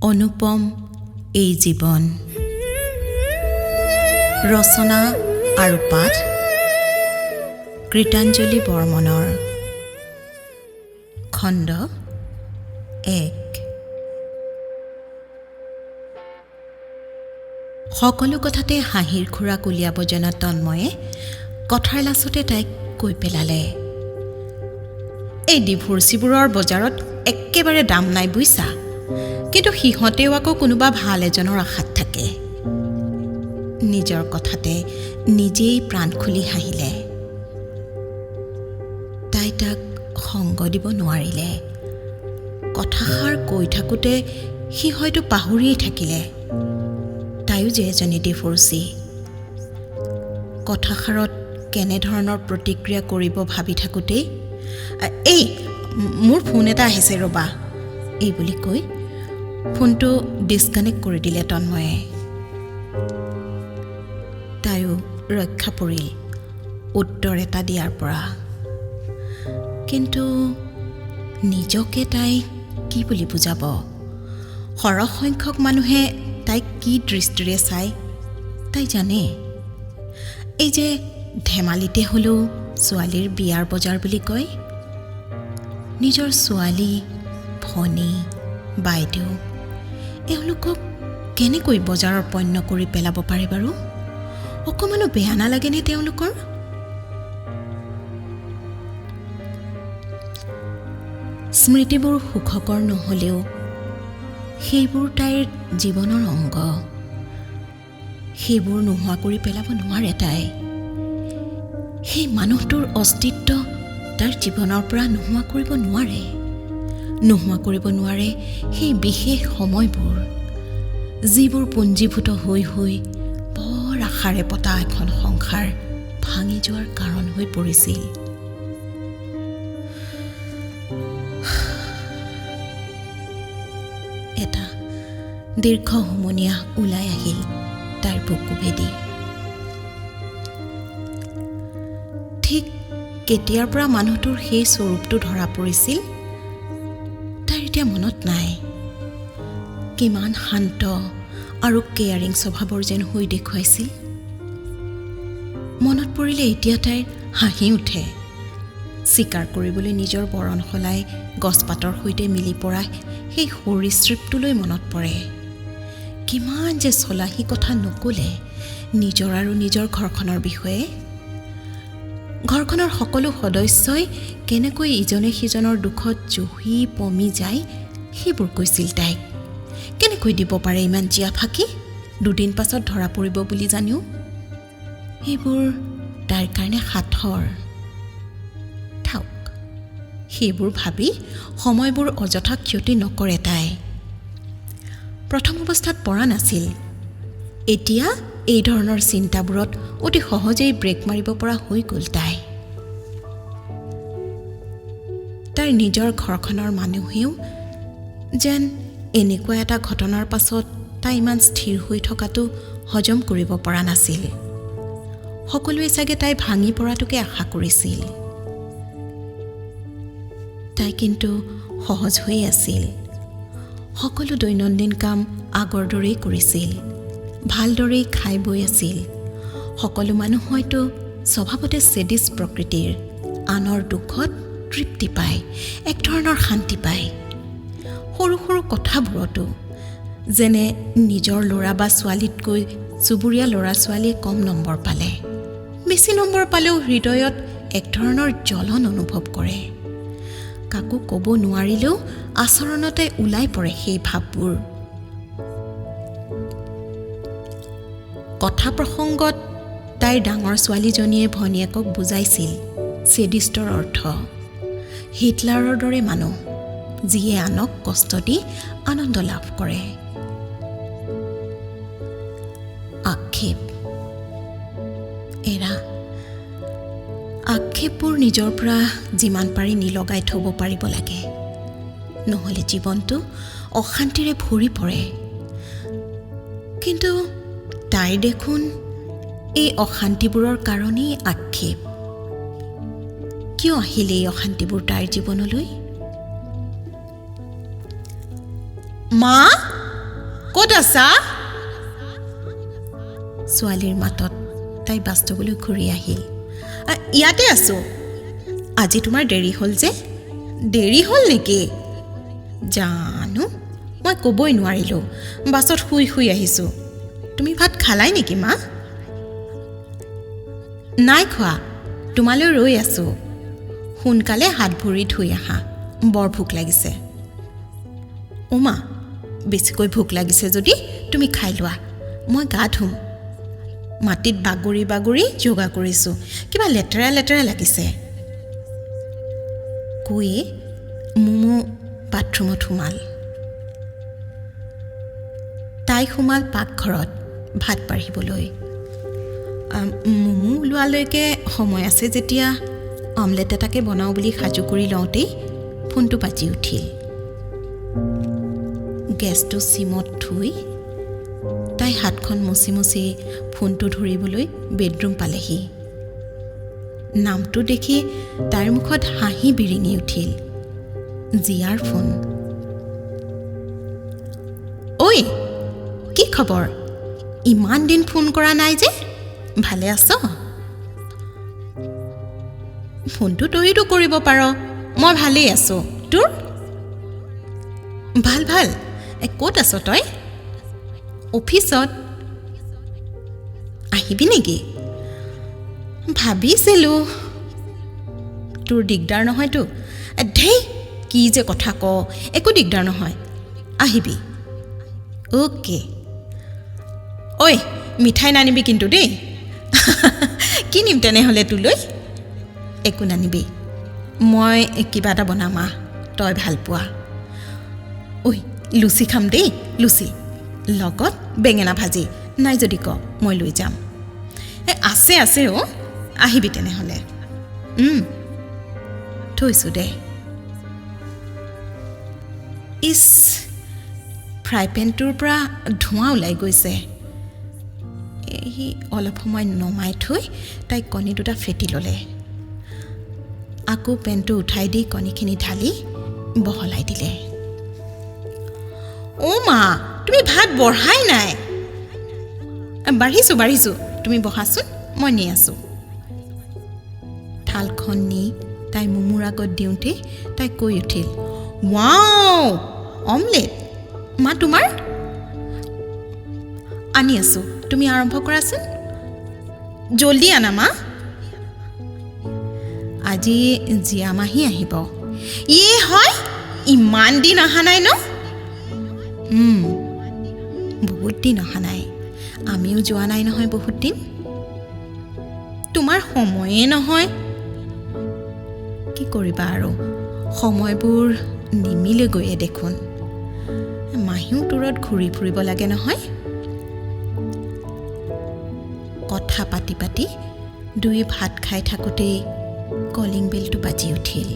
অনুপম এই জীৱন ৰচনা আৰু পাঠ কৃতাঞ্জলি বৰ্মনৰ খণ্ড 1 সকলো কথাতে হাঁহিৰ খুৰাক উলিয়াব জনা তন্ময়ে কথাৰ লাচতে তাইক কৈ পেলালে, এই ডিভোৰ্চিবোৰৰ বজাৰত একেবাৰে দাম নাই বুইছা, কিন্তু সিহঁতেও আকৌ কোনোবা ভাল এজনৰ আশাত থাকে। নিজৰ কথাতে নিজেই প্ৰাণ খুলি হাঁহিলে। তাই তাক সংগ দিব নোৱাৰিলে। কথাষাৰ কৈ থাকোঁতে সি হয়তো পাহৰিয়েই থাকিলে তাইও যে এজনী ডিভোৰ্চি। কথাষাৰত কেনেধৰণৰ প্ৰতিক্ৰিয়া কৰিব ভাবি থাকোঁতেই এই মোৰ ফোন এটা আহিছে ৰ'বা, এই বুলি কৈ ফোনটো ডিছকানেক্ট কৰি দিলে তন্ময়ে। তাইও ৰক্ষা পৰিল উত্তৰ এটা দিয়াৰ পৰা। কিন্তু নিজকে তাই কি বুলি বুজাব? সৰহ সংখ্যক মানুহে তাইক কি দৃষ্টিৰে চায় তাই জানে। এই যে ধেমালিতে হ'লেও ছোৱালীৰ বিয়াৰ বজাৰ বুলি কয়, নিজৰ ছোৱালী, ভনী, বাইদেউ এওঁলোকক কেনেকৈ বজাৰৰ পণ্য কৰি পেলাব পাৰে বাৰু? অকণমানো বেয়া নালাগেনে তেওঁলোকৰ? স্মৃতিবোৰ সুখকৰ নহ'লেও সেইবোৰ তাইৰ জীৱনৰ অংগ। সেইবোৰ নোহোৱা কৰি পেলাব নোৱাৰে তাই। সেই মানুহটোৰ অস্তিত্ব তাৰ জীৱনৰ পৰা নোহোৱা কৰিব নোৱাৰে সেই বিশেষ সময়বোৰ, যিবোৰ পুঞ্জীভূত হৈ হৈ বৰ আশাৰে পতা এখন সংসাৰ ভাঙি যোৱাৰ কাৰণ হৈ পৰিছিল। এটা দীৰ্ঘ হুমুনিয়াহ ওলাই আহিল তাইৰ বুকু ভেদি। ঠিক কেতিয়াৰ পৰা মানুহটোৰ সেই স্বৰূপটো ধৰা পৰিছিল তাইৰ এতিয়া মনত নাই। কিমান শান্ত আৰু কেয়াৰিং স্বভাৱৰ যেন হৈ দেখুৱাইছিল। মনত পৰিলে এতিয়া তাইৰ হাঁহি উঠে। স্বীকাৰ কৰিবলৈ নিজৰ বৰণ সলাই গছপাতৰ সৈতে মিলি পৰা সেই সৰীসৃপটোলৈ মনত পৰে। কিমান যে চলাহী কথা নক'লে নিজৰ আৰু নিজৰ ঘৰখনৰ বিষয়ে। ঘৰখনৰ সকলো সদস্যই কেনেকৈ ইজনে সিজনৰ দুখত জুহি পমি যায় সেইবোৰ কৈছিল তাইক। কেনেকৈ দিব পাৰে ইমান জীয়া ফাঁকি, দুদিন পাছত ধৰা পৰিব বুলি জানিও? সেইবোৰ তাইৰ কাৰণে সাঁথৰ। থাওক, সেইবোৰ ভাবি সময়বোৰ অযথা ক্ষতি নকৰে তাই। প্ৰথম অৱস্থাত পৰা নাছিল, এতিয়া এই ধৰণৰ চিন্তাবোৰত অতি সহজেই ব্ৰেক মাৰিব পৰা হৈ গ'ল তাই। তাইৰ নিজৰ ঘৰখনৰ মানুহেও যেন এনেকুৱা এটা ঘটনাৰ পাছত তাই ইমান স্থিৰ হৈ থকাটো হজম কৰিব পৰা নাছিল। সকলোৱে চাগে তাই ভাঙি পৰাটোকে আশা কৰিছিল। তাই কিন্তু সহজ হৈ আছিল। সকলো দৈনন্দিন কাম আগৰ দৰেই কৰিছিল, ভালদৰেই খাই বৈ আছিল। সকলো মানুহ হয়তো স্বভাৱতে ছেডিছ প্ৰকৃতিৰ, আনৰ দুখত তৃপ্তি পায়, এক ধৰণৰ শান্তি পায়। সৰু সৰু কথাবোৰতো, যেনে নিজৰ ল'ৰা বা ছোৱালীতকৈ চুবুৰীয়া ল'ৰা ছোৱালীয়ে কম নম্বৰ পালে, বেছি নম্বৰ পালেও হৃদয়ত এক ধৰণৰ জ্বলন অনুভৱ কৰে। কাকো ক'ব নোৱাৰিলেও আচৰণতে ওলাই পৰে সেই ভাৱবোৰ। কথা প্ৰসংগত তাইৰ ডাঙৰ ছোৱালীজনীয়ে ভনীয়েকক বুজাইছিল ছেডিষ্টৰ অৰ্থ। হিটলাৰৰ দৰে মানুহ, যিয়ে আনক কষ্ট দি আনন্দ লাভ কৰে। আক্ষেপ এৰা। আক্ষেপবোৰ নিজৰ পৰা যিমান পাৰি নিলগাই থ'ব পাৰিব লাগে, নহ'লে জীৱনটো অশান্তিৰে ভৰি পৰে। কিন্তু তাই দেখোন এই অশান্তিবোৰৰ কাৰণেই আক্ষেপ। কিয় আহিলে এই অশান্তিবোৰ তাইৰ জীৱনলৈ? মা, ক'ত আছা? ছোৱালীৰ মাতত তাই বাস্তৱলৈ ঘূৰি আহিল। ইয়াতে আছোঁ। আজি তোমাৰ দেৰি হ'ল যে? দেৰি হ'ল নেকি? জানো, মই ক'বই নোৱাৰিলোঁ। বাছত শুই শুই আহিছোঁ। তুমি ভাত খালাই নেকি মা? নাই খোৱা, তোমালৈ ৰৈ আছোঁ। সোনকালে হাত ভৰি ধুই আহা, বৰ ভোক লাগিছে। মা, বেছিকৈ ভোক লাগিছে যদি তুমি খাই লোৱা, মই গা ধুম। মাটিত বাগৰি বাগৰি যোগা কৰিছোঁ, কিবা লেতেৰা লেতেৰা লাগিছে। কৈয়ে মুমু বাথৰুমত সোমাল। তাই সোমাল পাকঘৰত ভাত বাঢ়িবলৈ। মুমু ওলোৱালৈকে সময় আছে যেতিয়া অমলেট এটাকে বনাওঁ বুলি সাজু কৰি লওঁতেই ফোনটো বাজি উঠিল। গেছটো চিমত থৈ তাই হাতখন মচি মচি ফোনটো ধৰিবলৈ বেডৰুম পালেহি। নামটো দেখি তাইৰ মুখত হাঁহি বিৰিঙি উঠিল। জিয়াৰ ফোন। ঐ, কি খবৰ? ইমান দিন ফোন কৰা নাই যে, ভালে আছ? ফোনটো তইতো কৰিব পাৰ, মই ভালেই আছোঁ। তোৰ? ভাল ভাল। ক'ত আছ তই? অফিচত। আহিবি নেকি? ভাবিছিলোঁ। তোৰ দিগদাৰ নহয়তো? ধেই, কি যে কথা ক, একো দিগদাৰ নহয়, আহিবি। অ'কে। ঐ, মিঠাই নানিবি কিন্তু দেই। কি নিম তেনেহ'লে তোলৈ? একো নানিবি, মই কিবা এটা বনাম, তই ভাল পোৱা। ঐ, লুচি খাম দেই, লুচি লগত বেঙেনা ভাজি। নাই যদি ক, মই লৈ যাম। আছে আছে অ', আহিবি তেনেহ'লে। থৈছোঁ দে। ইছ, ফ্ৰাই পেনটোৰ পৰা ধোঁৱা ওলাই গৈছে। সি অলপ সময় নমাই থৈ তাই কণী দুটা ফেটি ল'লে। আকৌ পেনটো উঠাই দি কণীখিনি ঢালি বহলাই দিলে। মা, তুমি ভাত বঢ়াই নাই? বাঢ়িছোঁ, তুমি বহাচোন, মই নি আছোঁ। থালখন নি তাই মুমুৰ আগত দিওঁতে তাই কৈ উঠিল, ৱাও, অমলেট। মা, তোমাৰ? আনি আছোঁ, তুমি আৰম্ভ কৰাচোন। জল্দি আনা মা। আজি জীয়া মাহী আহিব। হয়, ইমান দিন অহা নাই ন? বহুত দিন অহা নাই, আমিও যোৱা নাই নহয় বহুত দিন। তোমাৰ সময়ে নহয়। কি কৰিবা আৰু, সময়বোৰ নিমিলে গৈয়ে দেখোন। মাহীও দূৰত ঘূৰি ফুৰিব লাগে নহয়। কথা পাতি পাতি দুই ভাত খাই থাকোঁতেই কলিং বেলটো বাজি উঠিল।